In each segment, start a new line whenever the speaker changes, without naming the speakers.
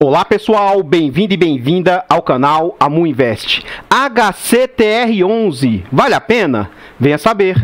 Olá pessoal, bem-vindo e bem-vinda ao canal Amu Invest. HCTR11, vale a pena? Venha saber.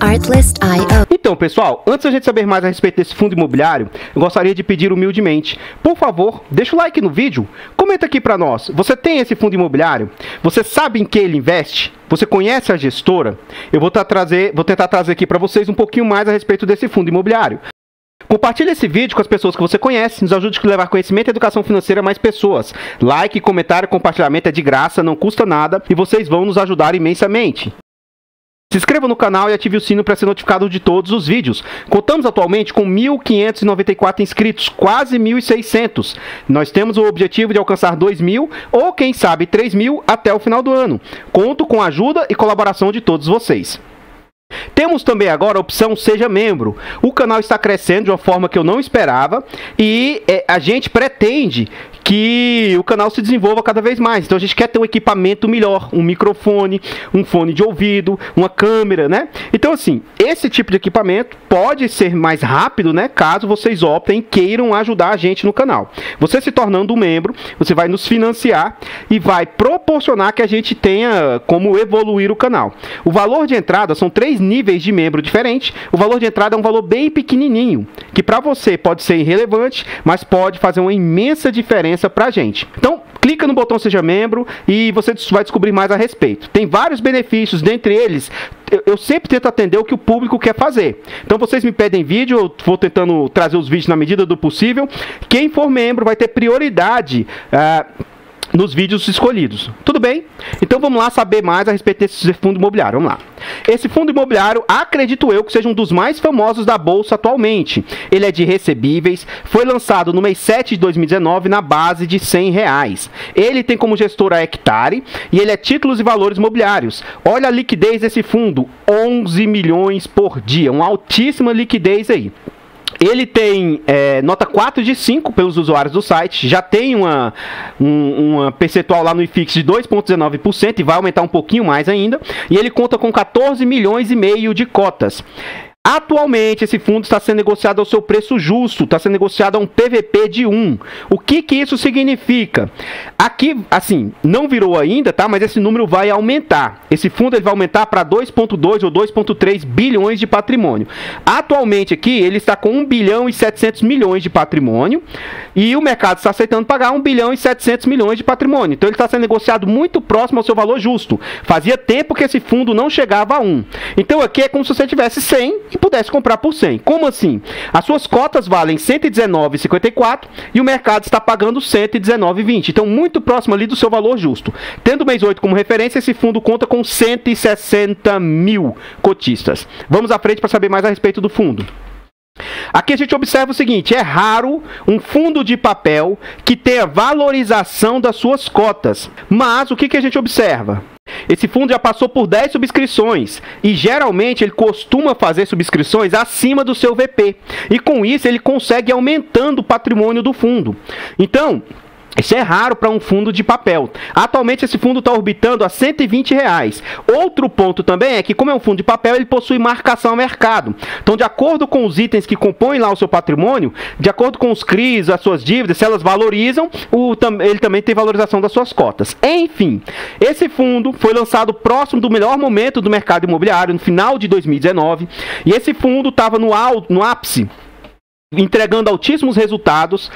Artlist.io.
Então pessoal, antes da gente saber mais a respeito desse fundo imobiliário, eu gostaria de pedir humildemente, por favor, deixa o like no vídeo, comenta aqui para nós, você tem esse fundo imobiliário? Você sabe em que ele investe? Você conhece a gestora? Eu vou tentar trazer aqui para vocês um pouquinho mais a respeito desse fundo imobiliário. Compartilhe esse vídeo com as pessoas que você conhece, nos ajude a levar conhecimento e educação financeira a mais pessoas. Like, comentário, compartilhamento é de graça, não custa nada e vocês vão nos ajudar imensamente. Se inscreva no canal e ative o sino para ser notificado de todos os vídeos. Contamos atualmente com 1.594 inscritos, quase 1.600. Nós temos o objetivo de alcançar 2.000 ou, quem sabe, 3.000 até o final do ano. Conto com a ajuda e colaboração de todos vocês. Temos também agora a opção Seja Membro. O canal está crescendo de uma forma que eu não esperava e a gente pretende que o canal se desenvolva cada vez mais. Então a gente quer ter um equipamento melhor, um microfone, um fone de ouvido, uma câmera, né? Então assim, esse tipo de equipamento pode ser mais rápido, né? Caso vocês optem e queiram ajudar a gente no canal. Você se tornando um membro, você vai nos financiar e vai proporcionar que a gente tenha como evoluir o canal. O valor de entrada são 3 níveis de membro diferentes. O valor de entrada é um valor bem pequenininho, que para você pode ser irrelevante, mas pode fazer uma imensa diferença pra gente. Então, clica no botão Seja Membro e você vai descobrir mais a respeito. Tem vários benefícios, dentre eles, eu sempre tento atender o que o público quer fazer. Então, vocês me pedem vídeo, eu vou tentando trazer os vídeos na medida do possível. Quem for membro vai ter prioridade nos vídeos escolhidos. Tudo bem? Então vamos lá saber mais a respeito desse fundo imobiliário. Vamos lá. Esse fundo imobiliário, acredito eu, que seja um dos mais famosos da Bolsa atualmente. Ele é de recebíveis, foi lançado no mês 7 de 2019 na base de R$100. Ele tem como gestora a Hectare e ele é títulos e valores imobiliários. Olha a liquidez desse fundo, 11 milhões por dia, uma altíssima liquidez aí. Ele tem nota 4 de 5 pelos usuários do site, já tem uma percentual lá no IFIX de 2,19% e vai aumentar um pouquinho mais ainda. E ele conta com 14 milhões e meio de cotas. Atualmente, esse fundo está sendo negociado ao seu preço justo, está sendo negociado a um PVP de 1. O que isso significa? Aqui, assim, não virou ainda, tá? Mas esse número vai aumentar. Esse fundo ele vai aumentar para 2,2 ou 2,3 bilhões de patrimônio. Atualmente aqui, ele está com 1 bilhão e 700 milhões de patrimônio e o mercado está aceitando pagar 1 bilhão e 700 milhões de patrimônio. Então, ele está sendo negociado muito próximo ao seu valor justo. Fazia tempo que esse fundo não chegava a 1. Então, aqui é como se você tivesse 100 e pudesse comprar por 100. Como assim? As suas cotas valem R$ 119,54 e o mercado está pagando R$ 119,20. Então, muito próximo ali do seu valor justo. Tendo o mês 8 como referência, esse fundo conta com 160 mil cotistas. Vamos à frente para saber mais a respeito do fundo. Aqui a gente observa o seguinte, é raro um fundo de papel que tenha valorização das suas cotas. Mas o que a gente observa? Esse fundo já passou por 10 subscrições e geralmente ele costuma fazer subscrições acima do seu VP. E com isso ele consegue aumentando o patrimônio do fundo. Então, isso é raro para um fundo de papel. Atualmente esse fundo está orbitando a R$120. Outro ponto também é que, como é um fundo de papel, ele possui marcação a mercado. Então, de acordo com os itens que compõem lá o seu patrimônio, de acordo com os CRIs, as suas dívidas, se elas valorizam, ele também tem valorização das suas cotas. Enfim, esse fundo foi lançado próximo do melhor momento do mercado imobiliário, no final de 2019, e esse fundo estava no ápice, entregando altíssimos resultados,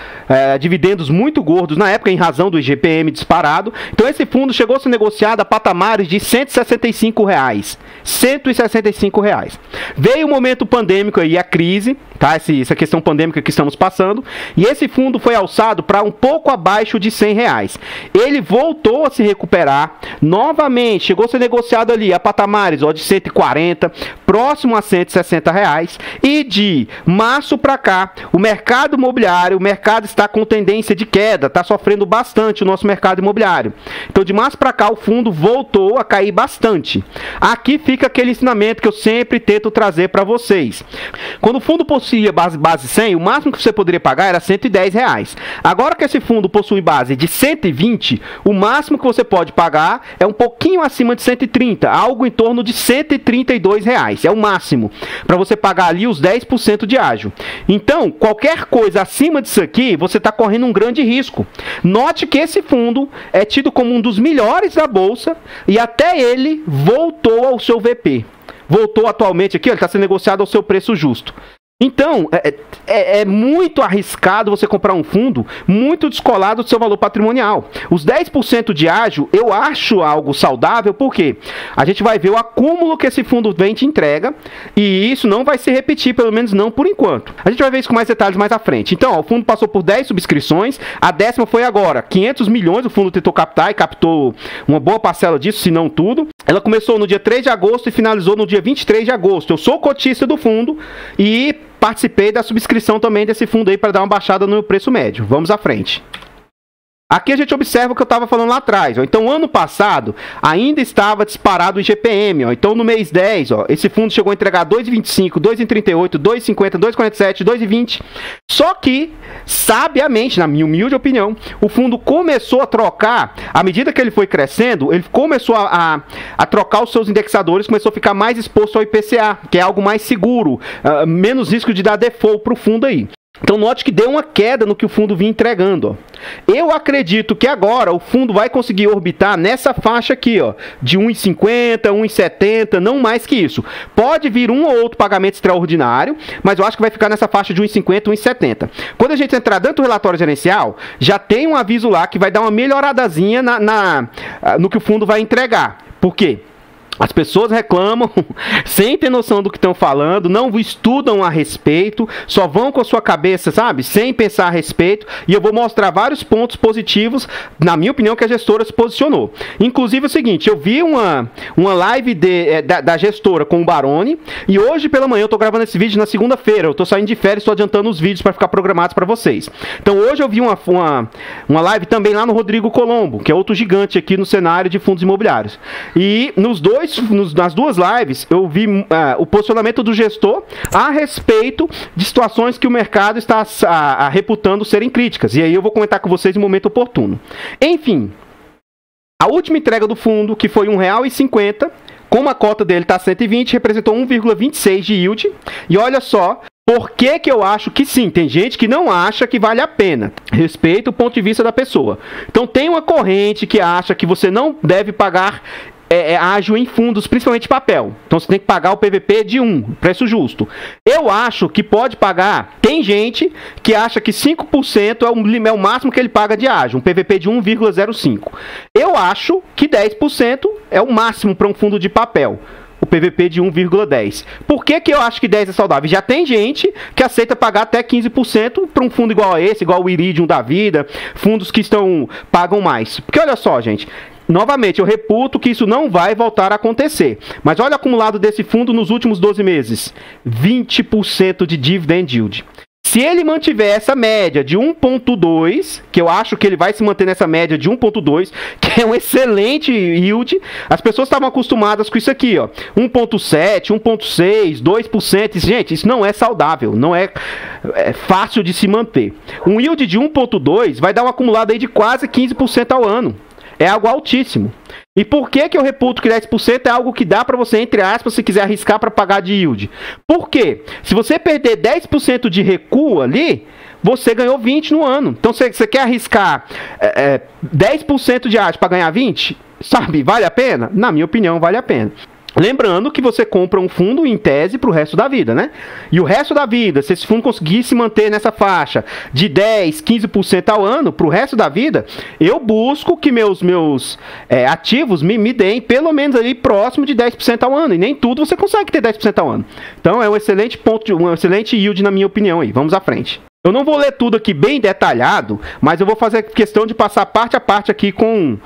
dividendos muito gordos na época em razão do IGPM disparado. Então esse fundo chegou a ser negociado a patamares de R$165. R$165. Veio o momento pandêmico aí, a crise, tá? Essa questão pandêmica que estamos passando, e esse fundo foi alçado para um pouco abaixo de R$100. Ele voltou a se recuperar novamente, chegou a ser negociado ali a patamares de 140, próximo a R$160, e de março para cá, o mercado imobiliário, o mercado está com tendência de queda, está sofrendo bastante o nosso mercado imobiliário. Então, de março para cá, o fundo voltou a cair bastante. Aqui fica aquele ensinamento que eu sempre tento trazer para vocês. Quando o fundo possuía base 100, o máximo que você poderia pagar era R$110. Agora que esse fundo possui base de 120, o máximo que você pode pagar é um pouquinho acima de 130, algo em torno de R$132. É o máximo, para você pagar ali os 10% de ágio. Então, qualquer coisa acima disso aqui, você está correndo um grande risco. Note que esse fundo é tido como um dos melhores da Bolsa e até ele voltou ao seu VP. Voltou atualmente aqui, ele está sendo negociado ao seu preço justo. Então, é muito arriscado você comprar um fundo muito descolado do seu valor patrimonial. Os 10% de ágio eu acho algo saudável, porque a gente vai ver o acúmulo que esse fundo vem de entrega e isso não vai se repetir, pelo menos não por enquanto. A gente vai ver isso com mais detalhes mais à frente. Então, ó, o fundo passou por 10 subscrições, a 10ª foi agora, 500 milhões o fundo tentou captar e captou uma boa parcela disso, se não tudo. Ela começou no dia 3 de agosto e finalizou no dia 23 de agosto. Eu sou cotista do fundo e participei da subscrição também desse fundo aí para dar uma baixada no preço médio. Vamos à frente. Aqui a gente observa o que eu estava falando lá atrás. Ó. Então, ano passado, ainda estava disparado o IGPM. Ó. Então, no mês 10, ó, esse fundo chegou a entregar 2,25, 2,38, 2,50, 2,47, 2,20. Só que, sabiamente, na minha humilde opinião, o fundo começou a trocar, à medida que ele foi crescendo, ele começou a trocar os seus indexadores, começou a ficar mais exposto ao IPCA, que é algo mais seguro, menos risco de dar default para o fundo aí. Então note que deu uma queda no que o fundo vinha entregando. Ó. Eu acredito que agora o fundo vai conseguir orbitar nessa faixa aqui, ó, de 1,50, 1,70, não mais que isso. Pode vir um ou outro pagamento extraordinário, mas eu acho que vai ficar nessa faixa de 1,50, 1,70. Quando a gente entrar dentro do relatório gerencial, já tem um aviso lá que vai dar uma melhoradazinha no que o fundo vai entregar. Por quê? As pessoas reclamam sem ter noção do que estão falando, não estudam a respeito, só vão com a sua cabeça, sabe, sem pensar a respeito, e eu vou mostrar vários pontos positivos, na minha opinião, que a gestora se posicionou. Inclusive é o seguinte, eu vi uma live da gestora com o Baroni, e hoje pela manhã eu estou gravando esse vídeo na segunda-feira, eu estou saindo de férias, estou adiantando os vídeos para ficar programados para vocês. Então hoje eu vi uma live também lá no Rodrigo Colombo, que é outro gigante aqui no cenário de fundos imobiliários. E nas duas lives eu vi o posicionamento do gestor a respeito de situações que o mercado está reputando serem críticas. E aí eu vou comentar com vocês no momento oportuno. Enfim, a última entrega do fundo, que foi R$1,50, como a cota dele está 120, representou 1,26 de yield. E olha só, por que eu acho que sim? Tem gente que não acha que vale a pena. Respeito o ponto de vista da pessoa. Então tem uma corrente que acha que você não deve pagar ágio em fundos, principalmente papel. Então você tem que pagar o PVP de 1, preço justo. Eu acho que pode pagar. Tem gente que acha que 5% é o máximo que ele paga de ágio, um PVP de 1,05. Eu acho que 10% é o máximo para um fundo de papel, o PVP de 1,10. Por que eu acho que 10 é saudável? Já tem gente que aceita pagar até 15% para um fundo igual a esse, igual o Iridium da vida, fundos que pagam mais. Porque olha só, gente, novamente, eu reputo que isso não vai voltar a acontecer. Mas olha o acumulado desse fundo nos últimos 12 meses. 20% de dividend yield. Se ele mantiver essa média de 1,2, que eu acho que ele vai se manter nessa média de 1,2, que é um excelente yield, as pessoas estavam acostumadas com isso aqui, ó, 1,7, 1,6, 2%. Gente, isso não é saudável, não é fácil de se manter. Um yield de 1,2 vai dar um acumulado aí de quase 15% ao ano. É algo altíssimo. E por que eu reputo que 10% é algo que dá para você, entre aspas, se quiser arriscar para pagar de yield? Por quê? Se você perder 10% de recuo ali, você ganhou 20 no ano. Então, você quer arriscar 10% de ágio para ganhar 20? Sabe, vale a pena? Na minha opinião, vale a pena. Lembrando que você compra um fundo em tese para o resto da vida, né? E o resto da vida, se esse fundo conseguir se manter nessa faixa de 10, 15% ao ano, para o resto da vida, eu busco que meus ativos me deem pelo menos ali próximo de 10% ao ano. E nem tudo você consegue ter 10% ao ano. Então é um excelente um excelente yield na minha opinião aí. Vamos à frente. Eu não vou ler tudo aqui bem detalhado, mas eu vou fazer questão de passar parte a parte aqui com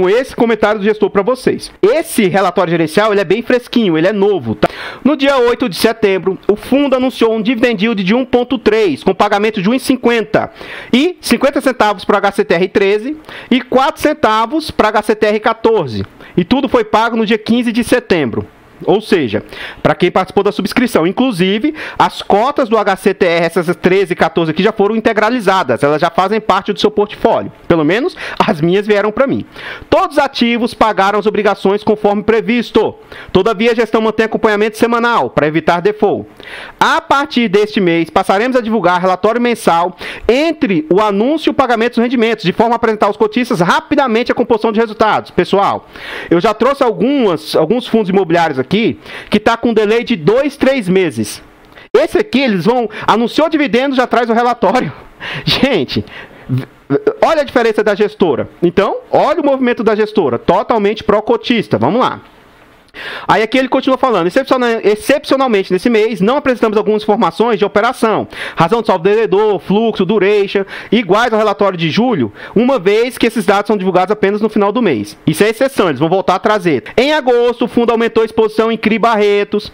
esse comentário do gestor para vocês. Esse relatório gerencial ele é bem fresquinho, ele é novo. Tá? No dia 8 de setembro, o fundo anunciou um dividend yield de 1,3, com pagamento de 1,50 e 50 centavos para o HCTR 13 e 4 centavos para HCTR 14. E tudo foi pago no dia 15 de setembro. Ou seja, para quem participou da subscrição. Inclusive, as cotas do HCTR, essas 13 e 14 aqui, já foram integralizadas. Elas já fazem parte do seu portfólio. Pelo menos, as minhas vieram para mim. Todos os ativos pagaram as obrigações conforme previsto. Todavia, a gestão mantém acompanhamento semanal para evitar default. A partir deste mês, passaremos a divulgar relatório mensal entre o anúncio e o pagamento dos rendimentos, de forma a apresentar aos cotistas rapidamente a composição de resultados. Pessoal, eu já trouxe alguns fundos imobiliários aqui que está com delay de 2, 3 meses. Esse aqui, eles vão... Anunciou dividendos, já traz o relatório. Gente, olha a diferença da gestora. Então, olha o movimento da gestora. Totalmente pró-cotista. Vamos lá. Aí aqui ele continua falando, excepcionalmente nesse mês não apresentamos algumas informações de operação, razão de saldo devedor, fluxo, duration, iguais ao relatório de julho, uma vez que esses dados são divulgados apenas no final do mês. Isso é exceção, eles vão voltar a trazer. Em agosto, o fundo aumentou a exposição em CRI Barretos,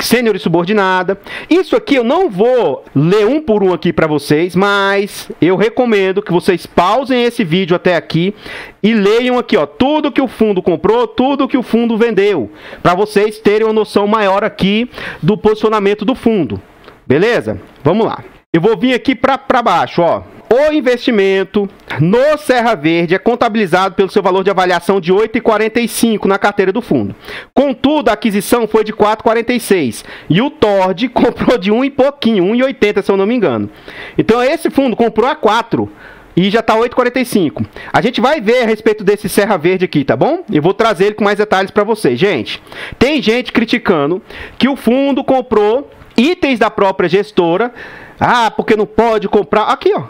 sênior e subordinada. Isso aqui eu não vou ler um por um aqui para vocês, mas eu recomendo que vocês pausem esse vídeo até aqui e leiam aqui, ó, tudo que o fundo comprou, tudo que o fundo vendeu, para vocês terem uma noção maior aqui do posicionamento do fundo. Beleza? Vamos lá. Eu vou vir aqui para baixo, ó. O investimento no Serra Verde é contabilizado pelo seu valor de avaliação de R$ 8,45 na carteira do fundo. Contudo, a aquisição foi de R$ 4,46 e o Tord comprou de 1 e pouquinho, 1,80 se eu não me engano. Então esse fundo comprou a 4 e já está 8,45. A gente vai ver a respeito desse Serra Verde aqui, tá bom? Eu vou trazer ele com mais detalhes para vocês. Gente, tem gente criticando que o fundo comprou itens da própria gestora. Ah, porque não pode comprar. Aqui, ó.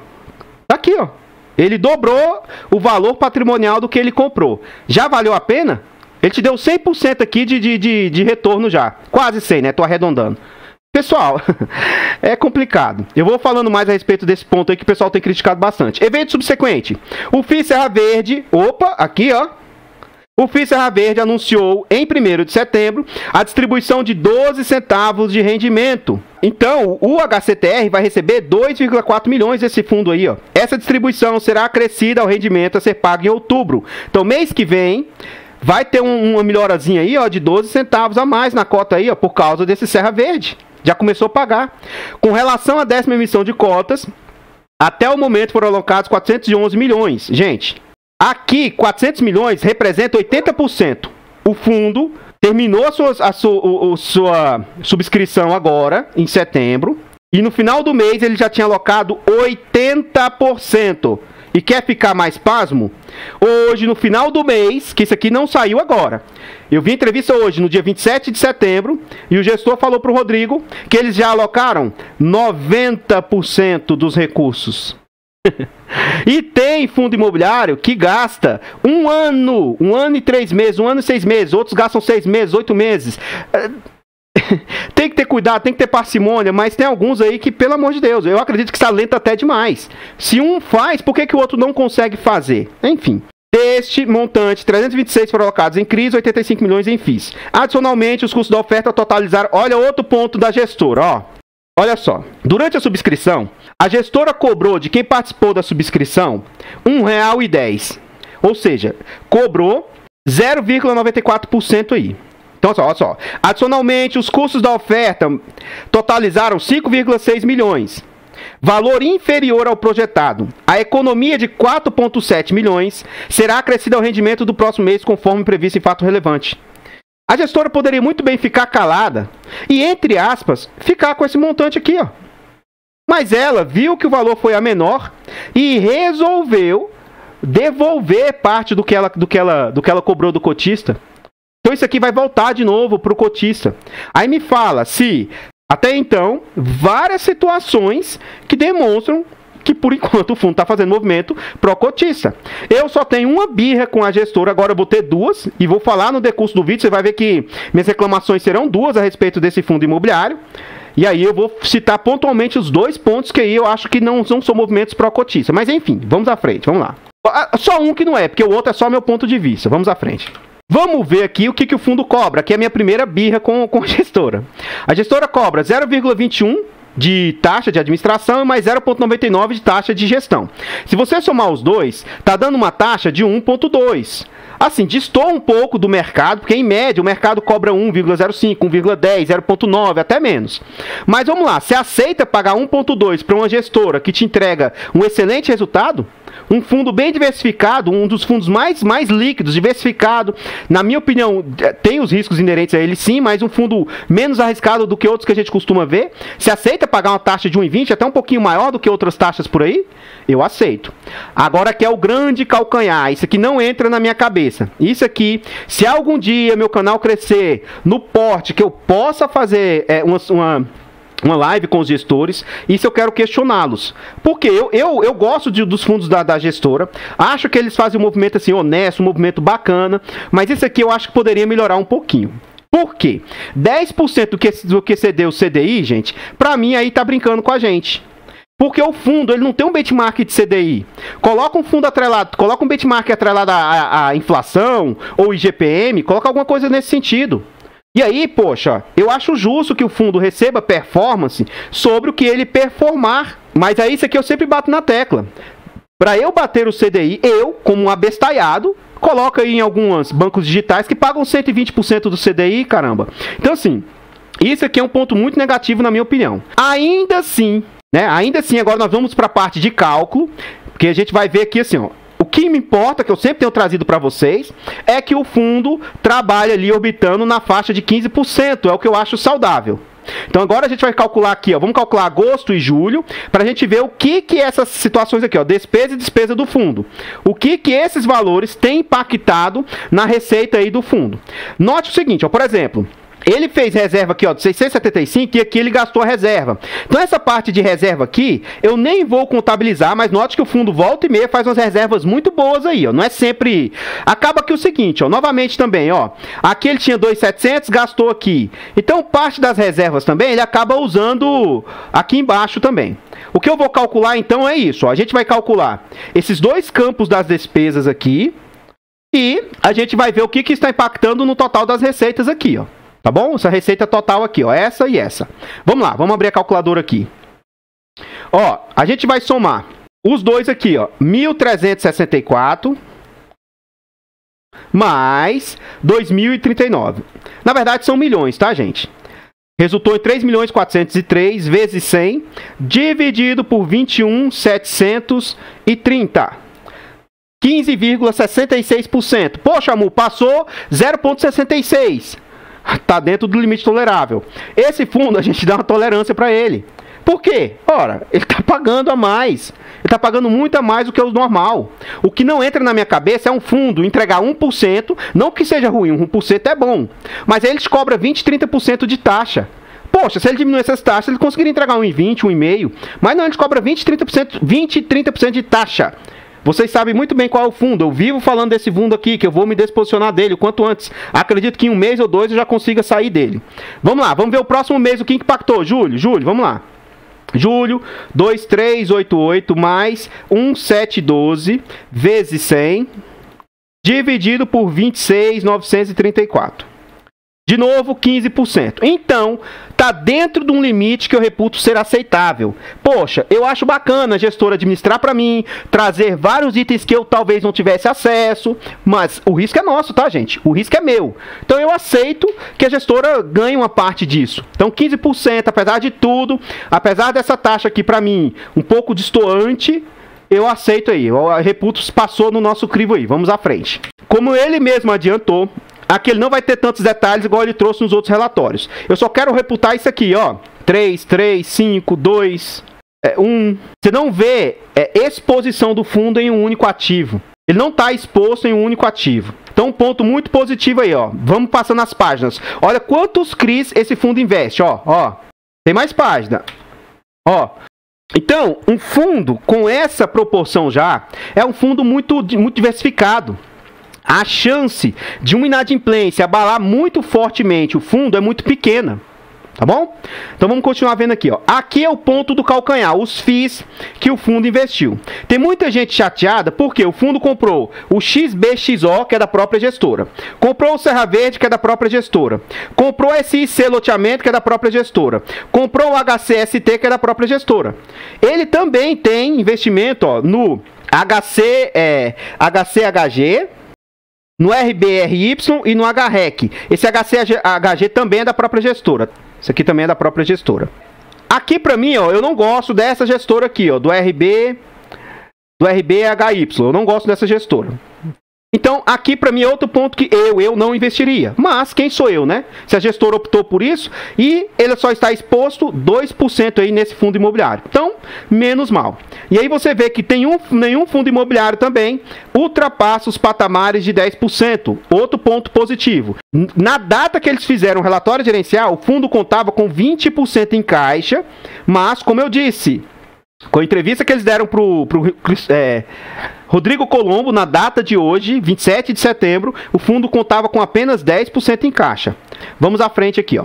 Aqui, ó. Ele dobrou o valor patrimonial do que ele comprou. Já valeu a pena? Ele te deu 100% aqui de retorno já. Quase 100, né? Tô arredondando. Pessoal, é complicado. Eu vou falando mais a respeito desse ponto aí que o pessoal tem criticado bastante. Evento subsequente. O FII Serra Verde, opa, aqui ó. O FII Serra Verde anunciou em 1º de setembro a distribuição de 12 centavos de rendimento. Então, o HCTR vai receber 2,4 milhões desse fundo aí, ó. Essa distribuição será acrescida ao rendimento a ser pago em outubro. Então, mês que vem vai ter uma melhorazinha aí, ó, de 12 centavos a mais na cota aí, ó, por causa desse Serra Verde. Já começou a pagar. Com relação à 10ª emissão de cotas, até o momento foram alocados 411 milhões. Gente, aqui 400 milhões representa 80%. O fundo terminou a sua subscrição agora, em setembro, e no final do mês ele já tinha alocado 80%. E quer ficar mais pasmo? Hoje, no final do mês, que isso aqui não saiu agora. Eu vi entrevista hoje, no dia 27 de setembro, e o gestor falou para o Rodrigo que eles já alocaram 90% dos recursos. E tem fundo imobiliário que gasta um ano e 3 meses, 1 ano e 6 meses, outros gastam 6 meses, 8 meses. Tem que ter cuidado, tem que ter parcimônia, mas tem alguns aí que, pelo amor de Deus, eu acredito que está lento até demais. Se um faz, por que o outro não consegue fazer? Enfim. Deste montante, 326 foram alocados em CRIs, 85 milhões em FIIs. Adicionalmente, os custos da oferta totalizaram, olha outro ponto da gestora, ó. Olha só, durante a subscrição, a gestora cobrou de quem participou da subscrição R$ 1,10. Ou seja, cobrou 0,94% aí. Então, olha só. Adicionalmente, os custos da oferta totalizaram 5,6 milhões. Valor inferior ao projetado. A economia de 4,7 milhões será acrescida ao rendimento do próximo mês, conforme previsto em fato relevante. A gestora poderia muito bem ficar calada e, entre aspas, ficar com esse montante aqui, ó. Mas ela viu que o valor foi a menor e resolveu devolver parte do que ela cobrou do cotista. Então isso aqui vai voltar de novo para o cotista. Aí me fala se, até então, várias situações que demonstram que por enquanto o fundo está fazendo movimento pró-cotista. Eu só tenho uma birra com a gestora, agora eu vou ter 2 e vou falar no decurso do vídeo, você vai ver que minhas reclamações serão 2 a respeito desse fundo imobiliário. E aí eu vou citar pontualmente os 2 pontos que aí eu acho que não são movimentos pró-cotista. Mas enfim, vamos à frente, vamos lá. Só um que não é, porque o outro é só meu ponto de vista. Vamos à frente. Vamos ver aqui o que o fundo cobra, que é a minha primeira birra com a gestora. A gestora cobra 0,21 de taxa de administração e mais 0,99 de taxa de gestão. Se você somar os dois, está dando uma taxa de 1,2. assim, destoa um pouco do mercado, porque em média o mercado cobra 1,05, 1,10, 0,9, até menos. Mas vamos lá, você aceita pagar 1,2 para uma gestora que te entrega um excelente resultado? Um fundo bem diversificado, um dos fundos mais líquidos, diversificado, na minha opinião, tem os riscos inerentes a ele sim, mas um fundo menos arriscado do que outros que a gente costuma ver. Você aceita pagar uma taxa de 1,20, até um pouquinho maior do que outras taxas por aí? Eu aceito. Agora que é o grande calcanhar, isso aqui não entra na minha cabeça. Isso aqui, se algum dia meu canal crescer no porte que eu possa fazer uma live com os gestores, isso eu quero questioná-los. Porque eu gosto dos fundos da gestora, acho que eles fazem um movimento assim honesto, um movimento bacana, mas isso aqui eu acho que poderia melhorar um pouquinho. Por quê? 10% do que cedeu o CDI, gente, pra mim aí tá brincando com a gente. Porque o fundo, ele não tem um benchmark de CDI. Coloca um fundo atrelado, coloca um benchmark atrelado à inflação ou IGPM, coloca alguma coisa nesse sentido. E aí, poxa, eu acho justo que o fundo receba performance sobre o que ele performar. Mas aí isso aqui eu sempre bato na tecla. Para eu bater o CDI, eu, como um abestalhado, coloco aí em alguns bancos digitais que pagam 120% do CDI, caramba. Então assim, isso aqui é um ponto muito negativo na minha opinião. Ainda assim, agora nós vamos para a parte de cálculo, porque a gente vai ver aqui assim, ó. O que me importa, que eu sempre tenho trazido para vocês, é que o fundo trabalha ali orbitando na faixa de 15%, é o que eu acho saudável. Então agora a gente vai calcular aqui, ó, vamos calcular agosto e julho, para a gente ver o que essas situações aqui, ó, despesa e despesa do fundo. O que esses valores têm impactado na receita aí do fundo. Note o seguinte, ó, por exemplo, ele fez reserva aqui, ó, de 675 e aqui ele gastou a reserva. Então essa parte de reserva aqui, eu nem vou contabilizar, mas note que o fundo volta e meia faz umas reservas muito boas aí, ó. Não é sempre... Acaba aqui o seguinte, ó, novamente também, ó. Aqui ele tinha 2.700, gastou aqui. Então parte das reservas também ele acaba usando aqui embaixo também. O que eu vou calcular então é isso, ó. A gente vai calcular esses dois campos das despesas aqui e a gente vai ver o que está impactando no total das receitas aqui, ó. Tá bom? Essa receita total aqui, ó, essa e essa. Vamos lá, vamos abrir a calculadora aqui. Ó, a gente vai somar os dois aqui, ó, 1.364 mais 2.039. Na verdade são milhões, tá, gente? Resultou em 3.403 vezes 100 dividido por 21.730. 15,66%. Poxa, amor, passou 0,66%. Tá dentro do limite tolerável. Esse fundo a gente dá uma tolerância para ele. Por quê? Ora, ele está pagando a mais. Ele está pagando muito a mais do que o normal. O que não entra na minha cabeça é um fundo entregar 1%, não que seja ruim, 1% é bom. Mas aí ele te cobra 20, 30% de taxa. Poxa, se ele diminuir essas taxas, ele conseguiria entregar 1,20, 1,5%. Mas não, ele te cobra 20, 30% de taxa. Vocês sabem muito bem qual é o fundo. Eu vivo falando desse fundo aqui, que eu vou me desposicionar dele o quanto antes. Acredito que em 1 mês ou 2 eu já consiga sair dele. Vamos lá, vamos ver o próximo mês o que impactou. Julho, vamos lá. Julho, 2.388 mais 1.712 vezes 100 dividido por 26.934. De novo, 15%. Então, tá dentro de um limite que eu reputo ser aceitável. Poxa, eu acho bacana a gestora administrar para mim, trazer vários itens que eu talvez não tivesse acesso, mas o risco é nosso, tá, gente? O risco é meu. Então, eu aceito que a gestora ganhe uma parte disso. Então, 15%, apesar de tudo, apesar dessa taxa aqui para mim um pouco destoante, eu aceito aí. O reputo passou no nosso crivo aí. Vamos à frente. Como ele mesmo adiantou, aqui ele não vai ter tantos detalhes igual ele trouxe nos outros relatórios. Eu só quero reputar isso aqui, ó. 3, 3, 5, 2, 1. Você não vê exposição do fundo em um único ativo. Ele não está exposto em um único ativo. Então, um ponto muito positivo aí, ó. Vamos passando as páginas. Olha quantos CRIs esse fundo investe, ó. Ó. Tem mais página. Ó. Então, um fundo com essa proporção já é um fundo muito diversificado. A chance de uma inadimplência abalar muito fortemente o fundo é muito pequena, tá bom? Então vamos continuar vendo aqui, ó. Aqui é o ponto do calcanhar, os FIIs que o fundo investiu. Tem muita gente chateada porque o fundo comprou o XBXO, que é da própria gestora. Comprou o Serra Verde, que é da própria gestora. Comprou o SIC Loteamento, que é da própria gestora. Comprou o HCST, que é da própria gestora. Ele também tem investimento, ó, no HCHG, no RBRY e no HREC. Esse HCHG também é da própria gestora. Isso aqui também é da própria gestora. Aqui pra mim, ó, eu não gosto dessa gestora aqui, ó, do RBHY. Eu não gosto dessa gestora. Então, aqui para mim é outro ponto que eu não investiria. Mas, quem sou eu, né? Se a gestora optou por isso e ele só está exposto 2% aí nesse fundo imobiliário. Então, menos mal. E aí você vê que nenhum fundo imobiliário também ultrapassa os patamares de 10%. Outro ponto positivo. Na data que eles fizeram o relatório gerencial, o fundo contava com 20% em caixa, mas, como eu disse, com a entrevista que eles deram para o Rodrigo Colombo, na data de hoje, 27 de setembro, o fundo contava com apenas 10% em caixa. Vamos à frente aqui, ó.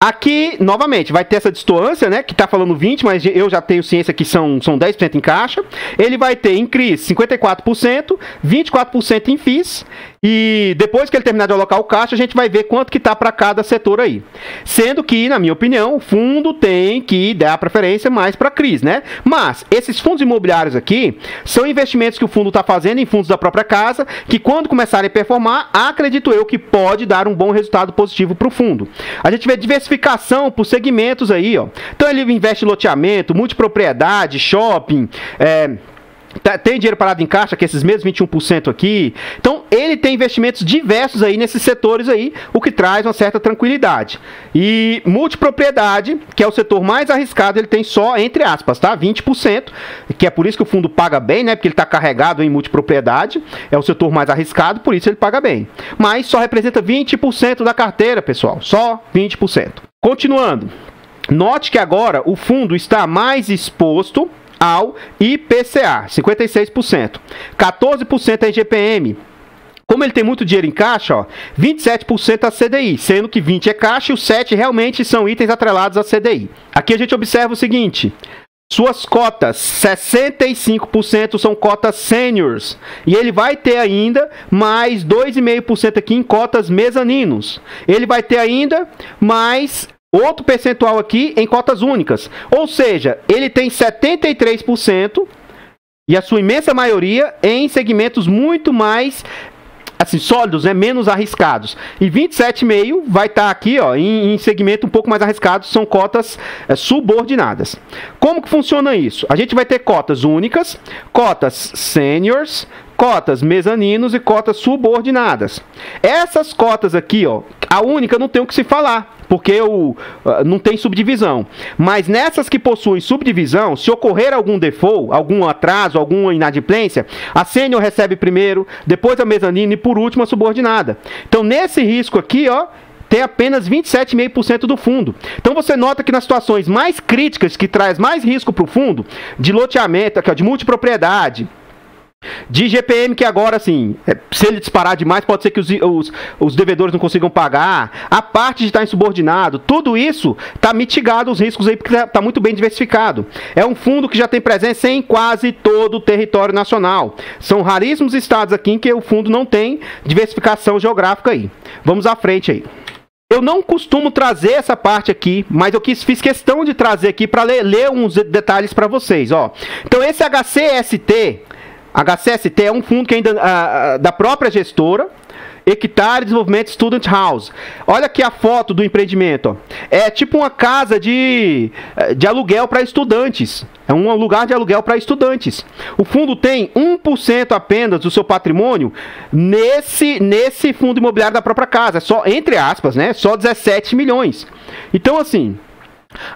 Aqui, novamente, vai ter essa distância, né, que está falando 20%, mas eu já tenho ciência que são 10% em caixa. Ele vai ter em CRIs 54%, 24% em FIIs, e depois que ele terminar de alocar o caixa, a gente vai ver quanto que está para cada setor aí. Sendo que, na minha opinião, o fundo tem que dar preferência mais para CRIs, né? Mas, esses fundos imobiliários aqui, são investimentos que o fundo está fazendo em fundos da própria casa, que quando começarem a performar, acredito eu que pode dar um bom resultado positivo para o fundo. A gente vê diversificação por segmentos aí, ó. Então ele investe em loteamento, multipropriedade, shopping, tem dinheiro parado em caixa, que é esses mesmos 21% aqui. Então ele tem investimentos diversos aí nesses setores aí, o que traz uma certa tranquilidade. E multipropriedade, que é o setor mais arriscado, ele tem só, entre aspas, tá? 20%, que é por isso que o fundo paga bem, né? Porque ele está carregado em multipropriedade, é o setor mais arriscado, por isso ele paga bem. Mas só representa 20% da carteira, pessoal, só 20%. Continuando, note que agora o fundo está mais exposto ao IPCA, 56%, 14% é IGPM. Como ele tem muito dinheiro em caixa, ó, 27% a CDI, sendo que 20% é caixa e os 7% realmente são itens atrelados a CDI. Aqui a gente observa o seguinte: suas cotas, 65% são cotas seniors, e ele vai ter ainda mais 2,5% aqui em cotas mezaninos. Ele vai ter ainda mais outro percentual aqui em cotas únicas. Ou seja, ele tem 73% e a sua imensa maioria em segmentos muito mais assim, sólidos, né, menos arriscados. E 27,5% vai estar aqui, ó, em segmento um pouco mais arriscado, são cotas subordinadas. Como que funciona isso? A gente vai ter cotas únicas, cotas seniors, cotas mezaninos e cotas subordinadas. Essas cotas aqui, ó, a única não tem o que se falar, porque não tem subdivisão. Mas nessas que possuem subdivisão, se ocorrer algum default, algum atraso, alguma inadimplência, a sênior recebe primeiro, depois a mezanina e por último a subordinada. Então nesse risco aqui, ó, tem apenas 27,5% do fundo. Então você nota que nas situações mais críticas, que traz mais risco para o fundo, de loteamento, aqui, ó, de multipropriedade, de GPM, que agora, assim, se ele disparar demais, pode ser que os devedores não consigam pagar, a parte de estar insubordinado, tudo isso está mitigado os riscos aí, porque está muito bem diversificado. É um fundo que já tem presença em quase todo o território nacional. São raríssimos estados aqui em que o fundo não tem diversificação geográfica aí. Vamos à frente aí. Eu não costumo trazer essa parte aqui, mas eu fiz questão de trazer aqui para ler uns detalhes para vocês, ó. Então esse HCST é um fundo que ainda da própria gestora, Hectare Desenvolvimento Student House. Olha aqui a foto do empreendimento, ó. É tipo uma casa de aluguel para estudantes. É um lugar de aluguel para estudantes. O fundo tem 1% apenas do seu patrimônio nesse fundo imobiliário da própria casa. Só, entre aspas, né? Só 17 milhões. Então, assim,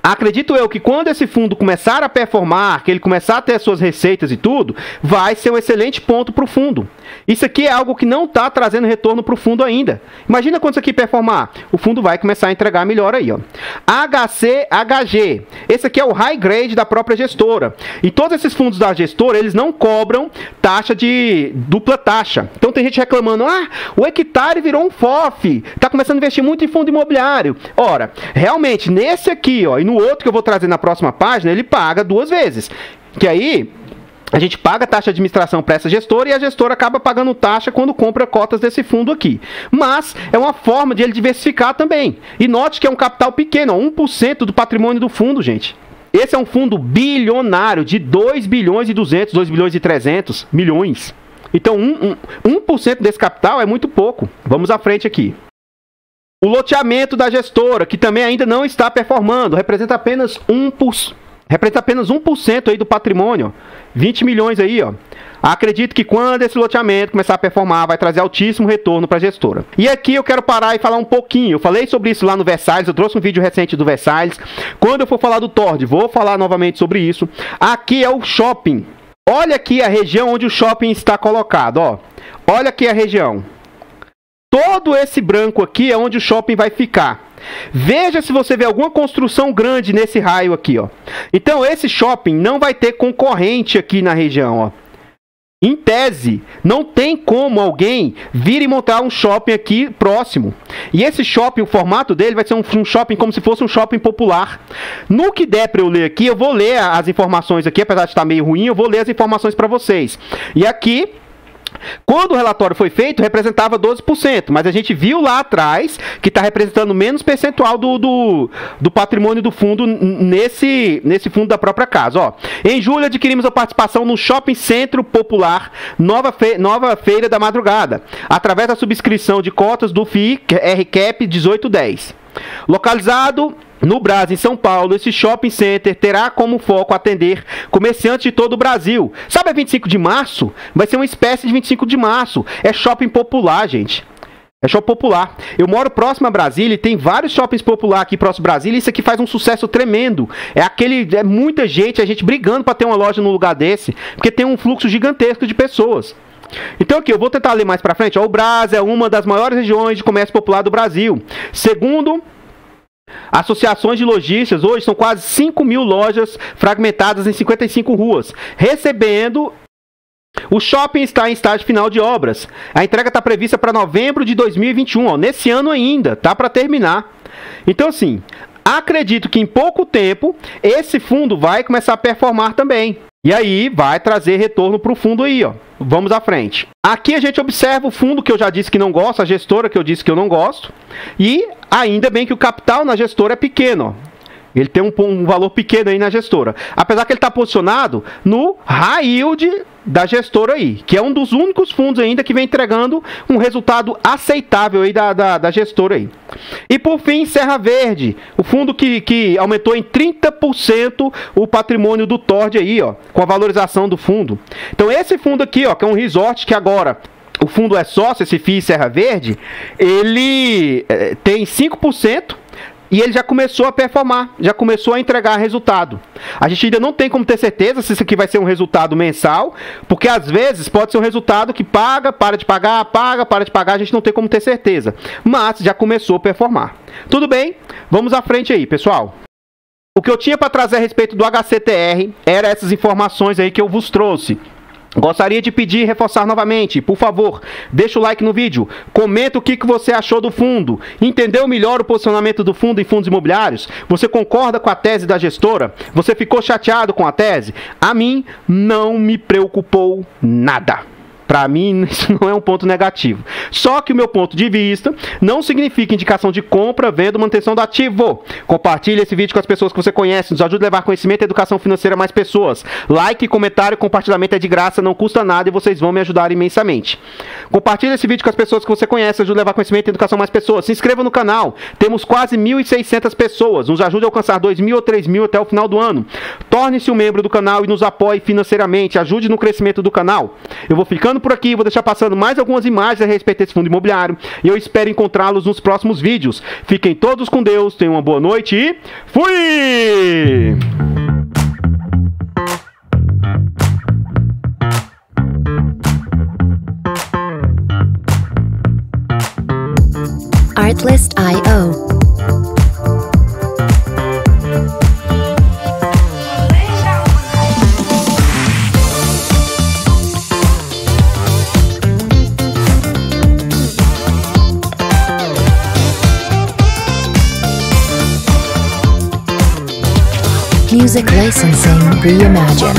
acredito eu que quando esse fundo começar a performar, que ele começar a ter as suas receitas e tudo, vai ser um excelente ponto para o fundo. Isso aqui é algo que não está trazendo retorno para o fundo ainda. Imagina quando isso aqui performar. O fundo vai começar a entregar melhor aí, ó. HCHG. Esse aqui é o high grade da própria gestora. E todos esses fundos da gestora, eles não cobram taxa de dupla taxa. Então tem gente reclamando, o Hectare virou um FOF, está começando a investir muito em fundo imobiliário. Ora, realmente, nesse aqui, ó, e no outro que eu vou trazer na próxima página, ele paga 2 vezes. Que aí a gente paga taxa de administração para essa gestora e a gestora acaba pagando taxa quando compra cotas desse fundo aqui. Mas é uma forma de ele diversificar também. E note que é um capital pequeno, ó, 1% do patrimônio do fundo, gente. Esse é um fundo bilionário de 2 bilhões e 200, 2 bilhões e 300 milhões. Então 1% desse capital é muito pouco. Vamos à frente aqui. O loteamento da gestora, que também ainda não está performando, representa apenas 1% aí do patrimônio, 20 milhões aí, ó. Acredito que quando esse loteamento começar a performar, vai trazer altíssimo retorno para a gestora. E aqui eu quero parar e falar um pouquinho. Eu falei sobre isso lá no Versalhes, eu trouxe um vídeo recente do Versalhes. Quando eu for falar do Tord, vou falar novamente sobre isso. Aqui é o shopping. Olha aqui a região onde o shopping está colocado, ó. Olha aqui a região. Todo esse branco aqui é onde o shopping vai ficar. Veja se você vê alguma construção grande nesse raio aqui, ó. Então esse shopping não vai ter concorrente aqui na região, ó. Em tese, não tem como alguém vir e montar um shopping aqui próximo. E esse shopping, o formato dele vai ser um shopping como se fosse um shopping popular. No que der para eu ler aqui, eu vou ler as informações aqui, apesar de estar meio ruim, eu vou ler as informações para vocês. E aqui, quando o relatório foi feito, representava 12%, mas a gente viu lá atrás que está representando menos percentual do patrimônio do fundo nesse fundo da própria casa. Ó, em julho adquirimos a participação no Shopping Centro Popular Nova Feira da Madrugada, através da subscrição de cotas do FII RCAP 1810. Localizado no Brás, em São Paulo, esse shopping center terá como foco atender comerciantes de todo o Brasil. Sabe a 25 de março? Vai ser uma espécie de 25 de março. É shopping popular, gente. É shopping popular. Eu moro próximo a Brasília e tem vários shoppings populares aqui próximo a Brasília. Isso aqui faz um sucesso tremendo. É muita gente, a gente brigando para ter uma loja no lugar desse, porque tem um fluxo gigantesco de pessoas. Então aqui, eu vou tentar ler mais para frente. Ó, o Brás é uma das maiores regiões de comércio popular do Brasil. Segundo associações de lojistas, hoje são quase 5 mil lojas fragmentadas em 55 ruas, recebendo. O shopping está em estágio final de obras. A entrega está prevista para novembro de 2021, ó, nesse ano ainda, tá para terminar. Então assim, acredito que em pouco tempo esse fundo vai começar a performar também. E aí vai trazer retorno para o fundo aí, ó. Vamos à frente. Aqui a gente observa o fundo que eu já disse que não gosto, a gestora que eu disse que eu não gosto. E ainda bem que o capital na gestora é pequeno, ó. Ele tem um valor pequeno aí na gestora. Apesar que ele está posicionado no high yield da gestora aí, que é um dos únicos fundos ainda que vem entregando um resultado aceitável aí da gestora aí. E por fim, Serra Verde, o fundo que aumentou em 30% o patrimônio do Tord aí, ó, com a valorização do fundo. Então esse fundo aqui, ó, que é um resort que agora o fundo é sócio, esse FII Serra Verde, ele tem 5%. E ele já começou a performar, já começou a entregar resultado. A gente ainda não tem como ter certeza se isso aqui vai ser um resultado mensal, porque às vezes pode ser um resultado que paga, para de pagar, paga, para de pagar, a gente não tem como ter certeza. Mas já começou a performar. Tudo bem? Vamos à frente aí, pessoal. O que eu tinha para trazer a respeito do HCTR era essas informações aí que eu vos trouxe. Gostaria de pedir e reforçar novamente, por favor, deixa o like no vídeo, comenta o que você achou do fundo, entendeu melhor o posicionamento do fundo em fundos imobiliários? Você concorda com a tese da gestora? Você ficou chateado com a tese? A mim não me preocupou nada. Para mim, isso não é um ponto negativo. Só que o meu ponto de vista não significa indicação de compra, venda ou manutenção do ativo. Compartilhe esse vídeo com as pessoas que você conhece. Nos ajude a levar conhecimento e educação financeira a mais pessoas. Like, comentário e compartilhamento é de graça, não custa nada e vocês vão me ajudar imensamente. Compartilhe esse vídeo com as pessoas que você conhece. Ajude a levar conhecimento e educação a mais pessoas. Se inscreva no canal. Temos quase 1.600 pessoas. Nos ajude a alcançar 2.000 ou 3.000 até o final do ano. Torne-se um membro do canal e nos apoie financeiramente. Ajude no crescimento do canal. Eu vou ficando por aqui, vou deixar passando mais algumas imagens a respeito desse fundo imobiliário e eu espero encontrá-los nos próximos vídeos. Fiquem todos com Deus, tenham uma boa noite e fui!
Artlist.io Music licensing reimagined.